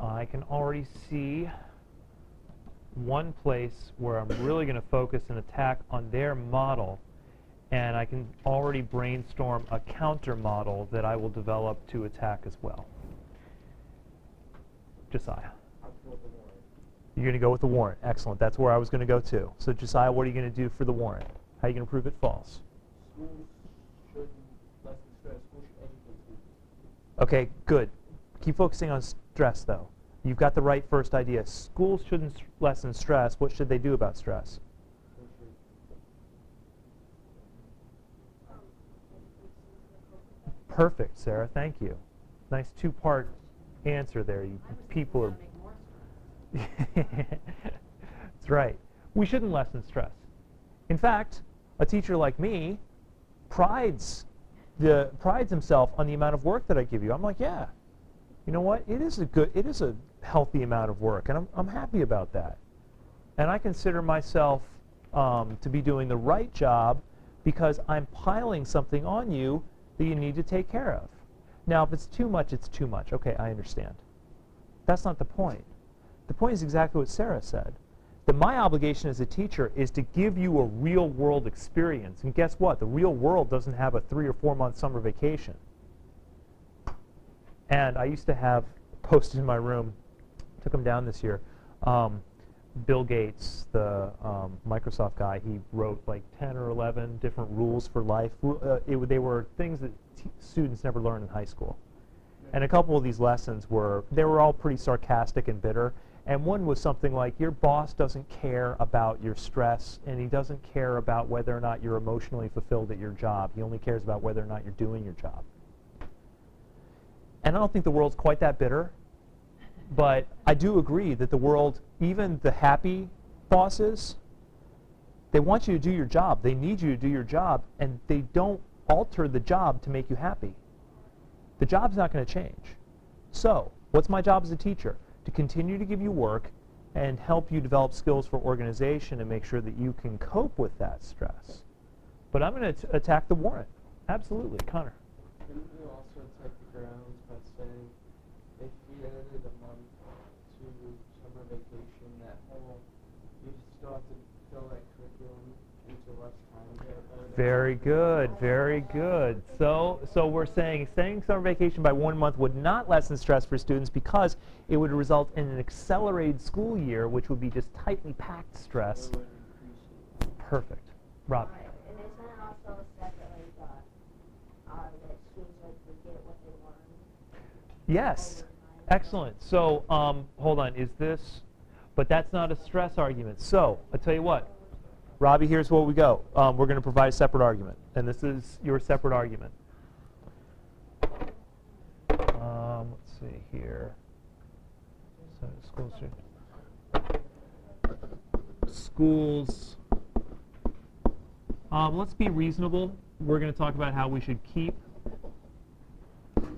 I can already see one place where I'm really going to focus an attack on their model, and I can already brainstorm a counter model that I will develop to attack as well. Josiah. You're going to go with the warrant. Excellent. That's where I was going to go too. So Josiah, what are you going to do for the warrant? How are you going to prove it false? Schools should lessen stress. Schools should educate students. Okay, good. Keep focusing on stress though. You've got the right first idea. Schools shouldn't lessen stress. What should they do about stress? Perfect, Sarah. Thank you. Nice two-part answer there. You people are. That's right. We shouldn't lessen stress. In fact, a teacher like me prides himself on the amount of work that I give you. I'm like, yeah, you know what? It is a healthy amount of work, and I'm happy about that. And I consider myself to be doing the right job because I'm piling something on you that you need to take care of. Now, if it's too much, it's too much. Okay, I understand. That's not the point. The point is exactly what Sarah said. That my obligation as a teacher is to give you a real-world experience. And guess what? The real world doesn't have a 3 or 4 month summer vacation. And I used to have posted in my room, took them down this year, Bill Gates, the Microsoft guy, he wrote like 10 or 11 different rules for life. They were things that students never learn in high school. And a couple of these lessons they were all pretty sarcastic and bitter. And one was something like, your boss doesn't care about your stress, and he doesn't care about whether or not you're emotionally fulfilled at your job. He only cares about whether or not you're doing your job. And I don't think the world's quite that bitter, but I do agree that the world, even the happy bosses, they want you to do your job. They need you to do your job, and they don't alter the job to make you happy. The job's not going to change. So, what's my job as a teacher? To continue to give you work and help you develop skills for organization and make sure that you can cope with that stress. But I'm going to attack the warrant. Absolutely. Connor. Couldn't you also attack the grounds by saying if we added a month to summer vacation, that whole, you still have to fill that curriculum into less time? Very good, very good. So we're saying summer vacation by 1 month would not lessen stress for students because it would result in an accelerated school year, which would be just tightly packed stress. Perfect. Rob. And isn't it also separately that students like forget what they learned? Yes. Excellent. So hold on. Is this? But that's not a stress argument. So I'll tell you what. Robbie, here's where we go. We're going to provide a separate argument, and this is your separate argument. Let's see here. So schools. Let's be reasonable. We're going to talk about how we should keep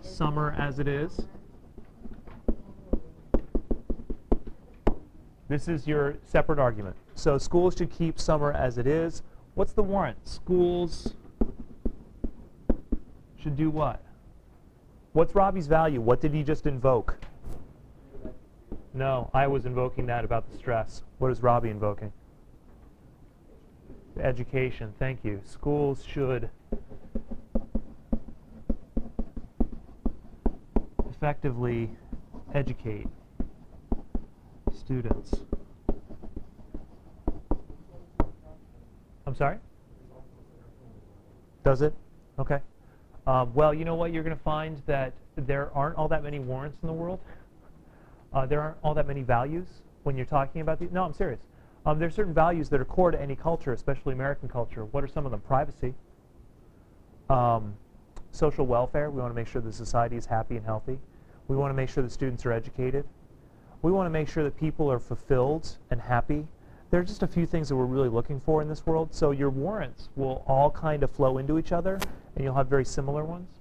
summer as it is. This is your separate argument. So schools should keep summer as it is. What's the warrant? Schools should do what? What's Robbie's value? What did he just invoke? No, I was invoking that about the stress. What is Robbie invoking? Education. Thank you. Schools should effectively educate students. I'm sorry? Does it? Okay. Well, you know what? You're going to find that there aren't all that many warrants in the world. There aren't all that many values when you're talking about these. No, I'm serious. There are certain values that are core to any culture, especially American culture. What are some of them? Privacy. Social welfare. We want to make sure the society is happy and healthy. We want to make sure the students are educated. We want to make sure that people are fulfilled and happy. There are just a few things that we're really looking for in this world. So your warrants will all kind of flow into each other, and you'll have very similar ones.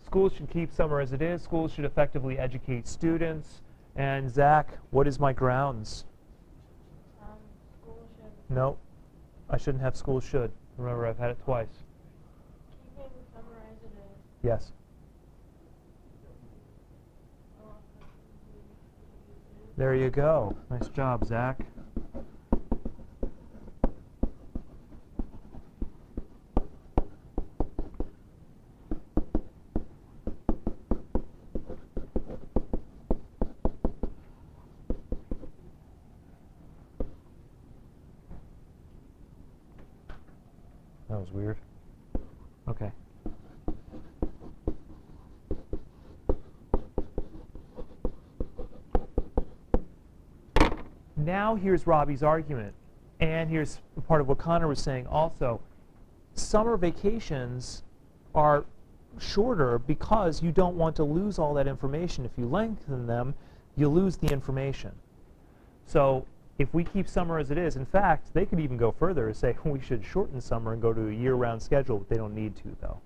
Schools should keep summer as it is. Schools should effectively educate students. And Zach, what is my grounds? School should. No, I shouldn't have schools should. Remember, I've had it twice. Keeping summer as it is. Yes. There you go. Nice job, Zach. That was weird. Okay. Now here's Robbie's argument, and here's part of what Connor was saying also. Summer vacations are shorter because you don't want to lose all that information. If you lengthen them, you lose the information. So if we keep summer as it is, in fact, they could even go further and say we should shorten summer and go to a year-round schedule, but they don't need to, though.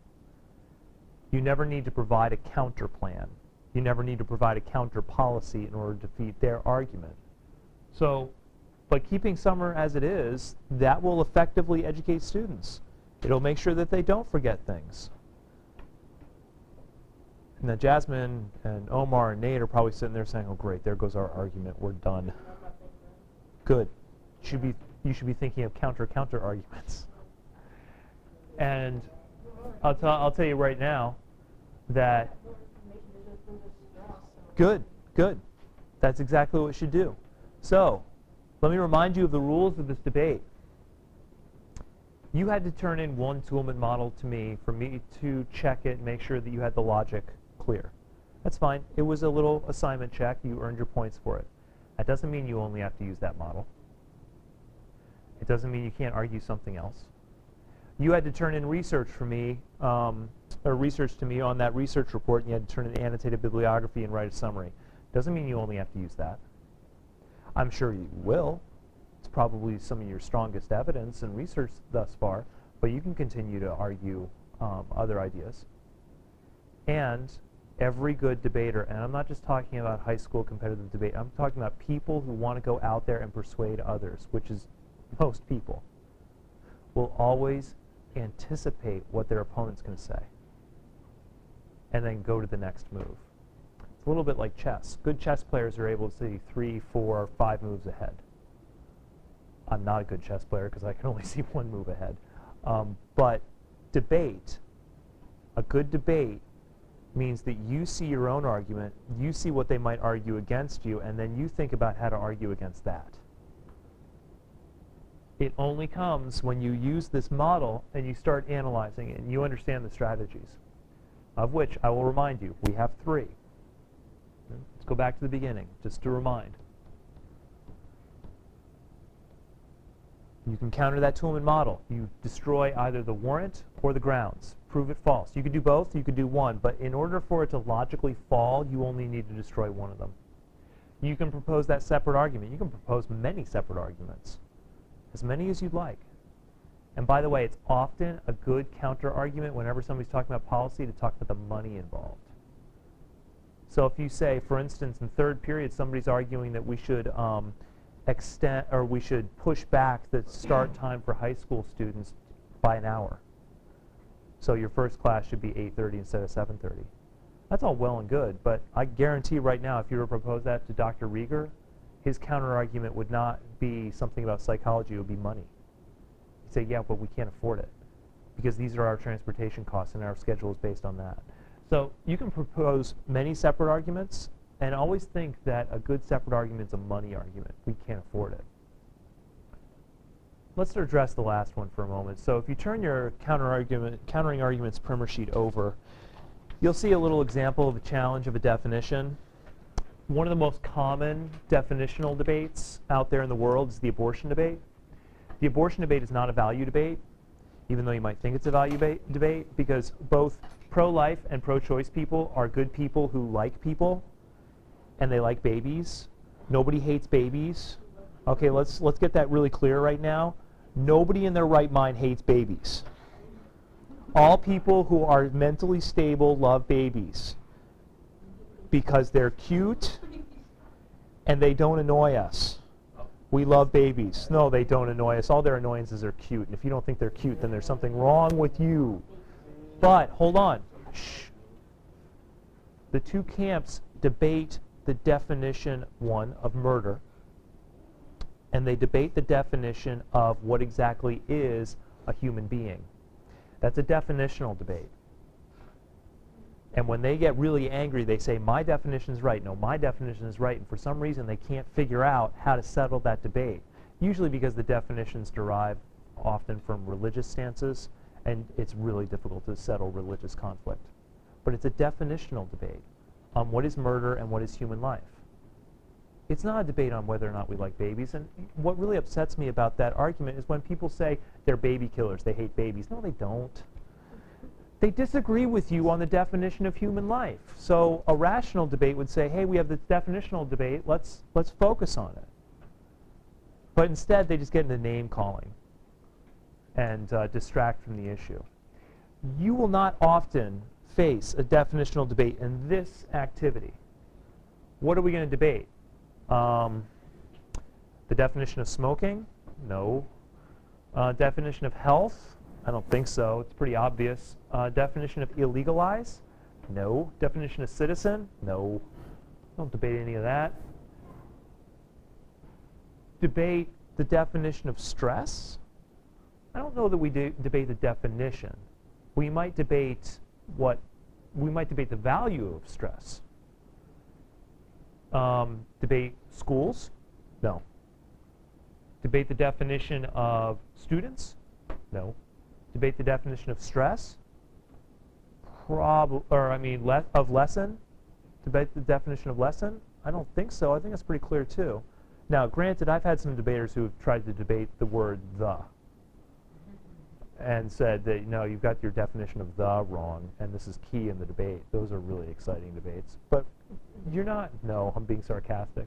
You never need to provide a counter plan. You never need to provide a counter policy in order to defeat their argument. So, by keeping summer as it is, that will effectively educate students. It'll make sure that they don't forget things. And then Jasmine and Omar and Nate are probably sitting there saying, oh great, there goes our argument, we're done. Good. You should be thinking of counter arguments. And I'll tell you right now that good. That's exactly what we should do. So, let me remind you of the rules of this debate. You had to turn in one Toolman model to me for me to check it and make sure that you had the logic clear. That's fine. It was a little assignment check. You earned your points for it. That doesn't mean you only have to use that model. It doesn't mean you can't argue something else. You had to turn in research for me, or research to me on that research report, and you had to turn in annotated bibliography and write a summary. Doesn't mean you only have to use that. I'm sure you will. It's probably some of your strongest evidence and research thus far, but you can continue to argue other ideas. And every good debater, and I'm not just talking about high school competitive debate, I'm talking about people who want to go out there and persuade others, which is most people, will always anticipate what their opponent's going to say and then go to the next move. It's a little bit like chess. Good chess players are able to see 3, 4, 5 moves ahead. I'm not a good chess player because I can only see one move ahead. But debate, a good debate, means that you see your own argument, you see what they might argue against you, and then you think about how to argue against that. It only comes when you use this model and you start analyzing it and you understand the strategies, of which I will remind you, we have 3. Let's go back to the beginning, just to remind. You can counter that Toolman model. You destroy either the warrant or the grounds. Prove it false. You could do both, you could do one, but in order for it to logically fall, you only need to destroy one of them. You can propose that separate argument. You can propose many separate arguments, as many as you'd like. And by the way, it's often a good counter argument whenever somebody's talking about policy to talk about the money involved. So if you say, for instance, in third period, somebody's arguing that we should extend, or we should push back the start time for high school students by an hour. So your first class should be 8:30 instead of 7:30. That's all well and good, but I guarantee right now, if you were to propose that to Dr. Rieger, his counter argument would not be something about psychology, it would be money. He'd say, yeah, but we can't afford it because these are our transportation costs and our schedule is based on that. So you can propose many separate arguments and always think that a good separate argument is a money argument. We can't afford it. Let's address the last one for a moment. So if you turn your countering arguments primer sheet over, you'll see a little example of a challenge of a definition. One of the most common definitional debates out there in the world is the abortion debate. The abortion debate is not a value debate, even though you might think it's a value debate, because both pro-life and pro-choice people are good people who like people, and they like babies. Nobody hates babies. Okay, let's get that really clear right now. Nobody in their right mind hates babies. All people who are mentally stable love babies because they're cute and they don't annoy us. We love babies. No, they don't annoy us. All their annoyances are cute. And if you don't think they're cute, then there's something wrong with you. But hold on. Shh. The two camps debate the definition, one, of murder, and they debate the definition of what exactly is a human being. That's a definitional debate. And when they get really angry, they say, my definition is right. No, my definition is right. And for some reason, they can't figure out how to settle that debate. Usually because the definitions derive often from religious stances, and it's really difficult to settle religious conflict. But it's a definitional debate on what is murder and what is human life. It's not a debate on whether or not we like babies. And what really upsets me about that argument is when people say they're baby killers, they hate babies. No, they don't. They disagree with you on the definition of human life. So a rational debate would say, hey, we have this definitional debate, let's focus on it. But instead, they just get into name calling and distract from the issue. You will not often face a definitional debate in this activity. What are we going to debate? The definition of smoking? No. Definition of health? I don't think so. It's pretty obvious. Definition of illegalize? No. Definition of citizen? No. Don't debate any of that. Debate the definition of stress? I don't know that we debate the definition. We might debate the value of stress. Debate schools? No. Debate the definition of students? No. Debate the definition of stress? Of lesson? Debate the definition of lesson? I don't think so. I think that's pretty clear too. Now, granted, I've had some debaters who have tried to debate the word the and said that, no, you've got your definition of the wrong, and this is key in the debate. Those are really exciting debates. But you're not, no, I'm being sarcastic.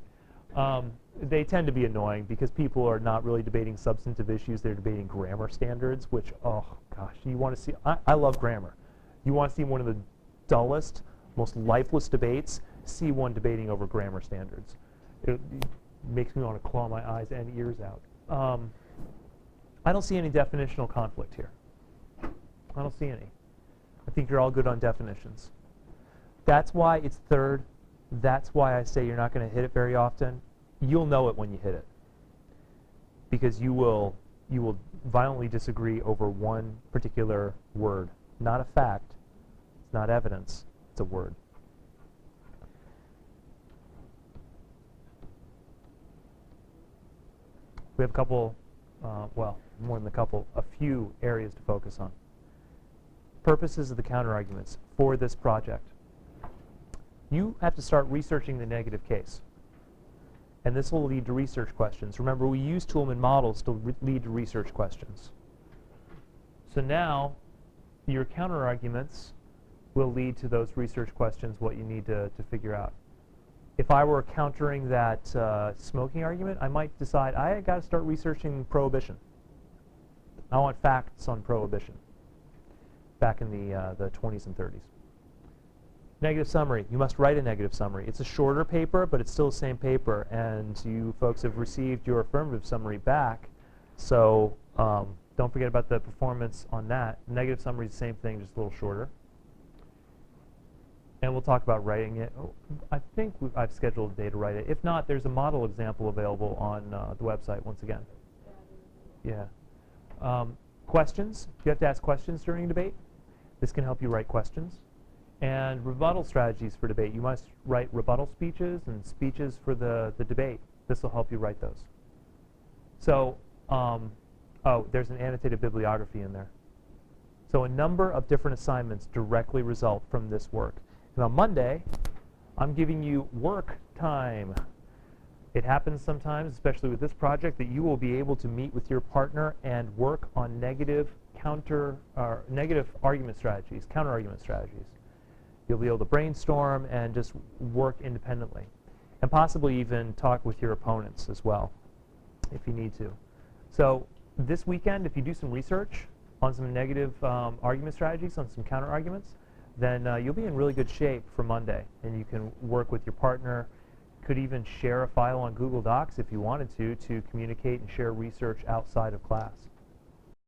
They tend to be annoying because people are not really debating substantive issues. They're debating grammar standards, which, oh, gosh, you want to see, I love grammar. You want to see one of the dullest, most lifeless debates, see one debating over grammar standards. It makes me want to claw my eyes and ears out. I don't see any definitional conflict here. I don't see any. I think you're all good on definitions. That's why it's third. That's why I say you're not going to hit it very often. You'll know it when you hit it, because you will violently disagree over one particular word. Not a fact. It's not evidence. It's a word. We have a couple, well, more than a couple, a few areas to focus on. Purposes of the counterarguments for this project. You have to start researching the negative case. And this will lead to research questions. Remember, we use Toolman models to lead to research questions. So now, your counterarguments will lead to those research questions, what you need to figure out. If I were countering that smoking argument, I might decide I got to start researching prohibition. I want facts on prohibition back in the 20s and 30s. Negative summary. You must write a negative summary. It's a shorter paper, but it's still the same paper, and you folks have received your affirmative summary back, so don't forget about the performance on that. Negative summary is the same thing, just a little shorter. And we'll talk about writing it. Oh, I think I've scheduled a day to write it. If not, there's a model example available on the website once again. Yeah. Questions. You have to ask questions during a debate. This can help you write questions. And rebuttal strategies for debate. You must write rebuttal speeches and speeches for the debate. This will help you write those. So, oh, there's an annotated bibliography in there. So a number of different assignments directly result from this work. And on Monday, I'm giving you work time. It happens sometimes, especially with this project, that you will be able to meet with your partner and work on negative argument strategies, counter-argument strategies. You'll be able to brainstorm and just work independently, and possibly even talk with your opponents as well, if you need to. So this weekend, if you do some research on some negative argument strategies, on some counter-arguments, then you'll be in really good shape for Monday, and you can work with your partner. Could even share a file on Google Docs if you wanted to communicate and share research outside of class.